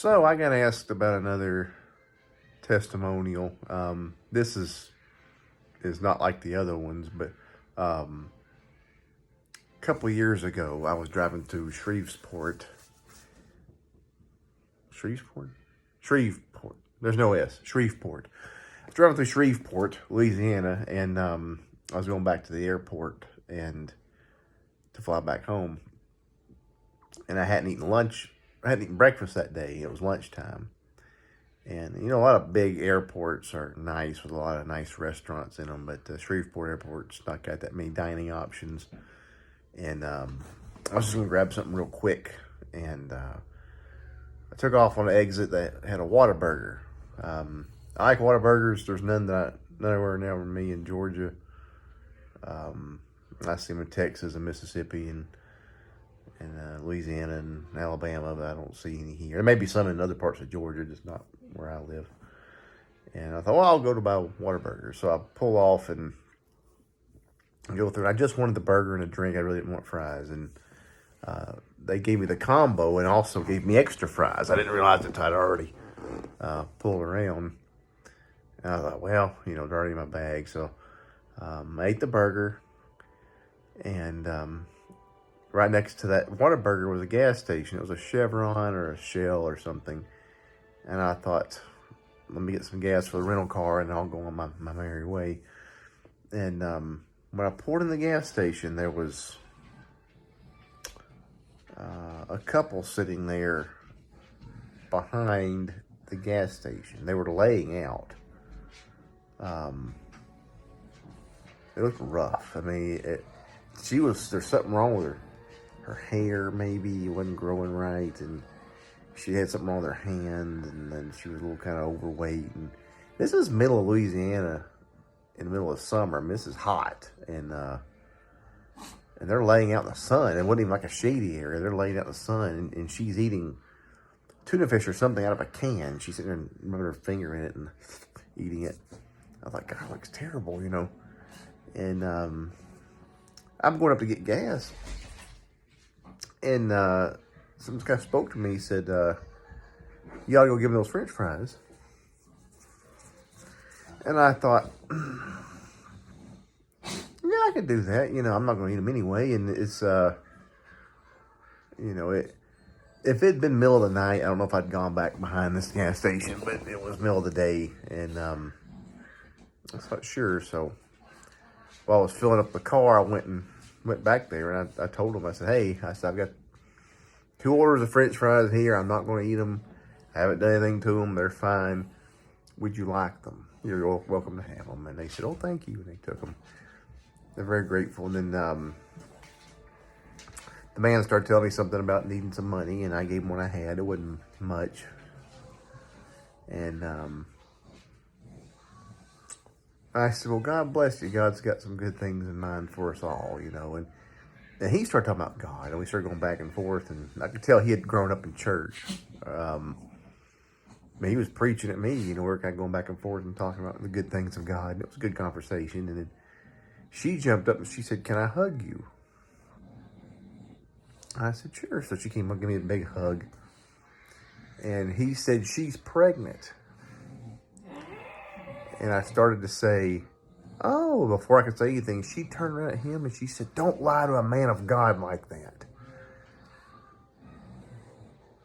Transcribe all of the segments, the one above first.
So I got asked about another testimonial. This is not like the other ones, but a couple of years ago, I was driving through Shreveport. Shreveport. There's no S. Shreveport. I was driving through Shreveport, Louisiana, and I was going back to the airport and to fly back home. And I hadn't eaten lunch. I hadn't eaten breakfast that day. It was lunchtime. And, a lot of big airports are nice with a lot of nice restaurants in them, but Shreveport Airport's not got that many dining options. And I was just going to grab something real quick. And I took off on the exit that had a Whataburger. I like Whataburgers. There's nowhere near me in Georgia. I see them in Texas and Mississippi and Louisiana and Alabama, but I don't see any here. There may be some in other parts of Georgia, just not where I live. And I thought, well, I'll go to buy Whataburger. So I pull off and go through. I just wanted the burger and a drink. I really didn't want fries. And they gave me the combo and also gave me extra fries. I didn't realize it. I'd already pulled around. And I thought, well, they're already in my bag. So I ate the burger. And right next to that Whataburger was a gas station. It was a Chevron or a Shell or something. And I thought, let me get some gas for the rental car and I'll go on my merry way. And when I pulled in the gas station, there was a couple sitting there behind the gas station. They were laying out. It looked rough. I mean, there's something wrong with her hair, maybe it wasn't growing right, and she had something wrong with her hand, and then she was a little kind of overweight. And this is middle of Louisiana in the middle of summer. I mean, this is hot, and they're laying out in the sun. It wasn't even like a shady area. They're laying out in the sun, and she's eating tuna fish or something out of a can. She's sitting there and rubbing her finger in it and eating it. I was like, God, it looks terrible, And I'm going up to get gas. And some guy spoke to me. He said, you ought to go give him those French fries. And I thought, yeah, I could do that. I'm not going to eat them anyway. And it's, if it'd been middle of the night, I don't know if I'd gone back behind this gas station, but it was middle of the day. And I was not sure. So while I was filling up the car, I went back there and I told him, I said, hey, I've got 2 orders of French fries here. I'm not going to eat them. I haven't done anything to them. They're fine. Would you like them? You're welcome to have them. And they said, oh, thank you. And they took them. They're very grateful. And then the man started telling me something about needing some money, and I gave him what I had. It wasn't much. And I said, well, God bless you. God's got some good things in mind for us all, And he started talking about God, and we started going back and forth, and I could tell he had grown up in church. He was preaching at me, we're kind of going back and forth and talking about the good things of God. It was a good conversation, and then she jumped up and she said, can I hug you? I said, sure. So she came up and gave me a big hug, and he said, she's pregnant. And I started to say, oh, before I could say anything, she turned around at him and she said, don't lie to a man of God like that.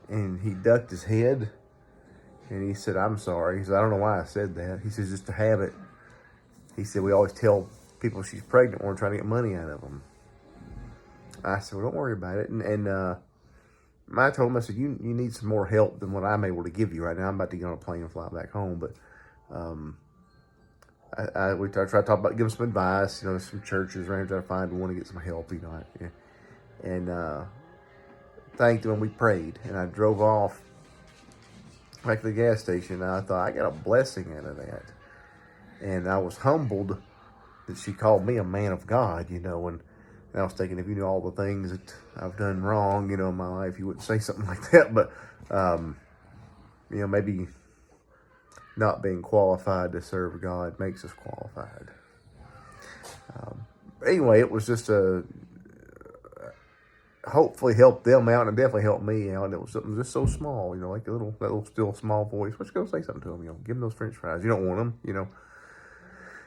And he ducked his head and he said, I'm sorry. He said, I don't know why I said that. He says, just a habit. He said, we always tell people she's pregnant when we're trying to get money out of them. I said, well, don't worry about it. And I told him, I said, you need some more help than what I'm able to give you right now. I'm about to get on a plane and fly back home. But we tried to talk about giving some advice, some churches around trying to find one to get some help, and thanked him and we prayed. And I drove off back to the gas station, and I thought, I got a blessing out of that. And I was humbled that she called me a man of God, and I was thinking, if you knew all the things that I've done wrong, in my life, you wouldn't say something like that. But, maybe not being qualified to serve God makes us qualified. Anyway, it was just a hopefully help them out, and it definitely helped me out. And it was something just so small, you know, like that little still small voice. Let's go say something to them, you know, give them those French fries. You don't want them, you know.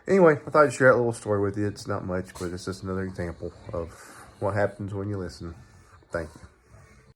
Anyway, I thought I'd share that little story with you. It's not much, but it's just another example of what happens when you listen. Thank you.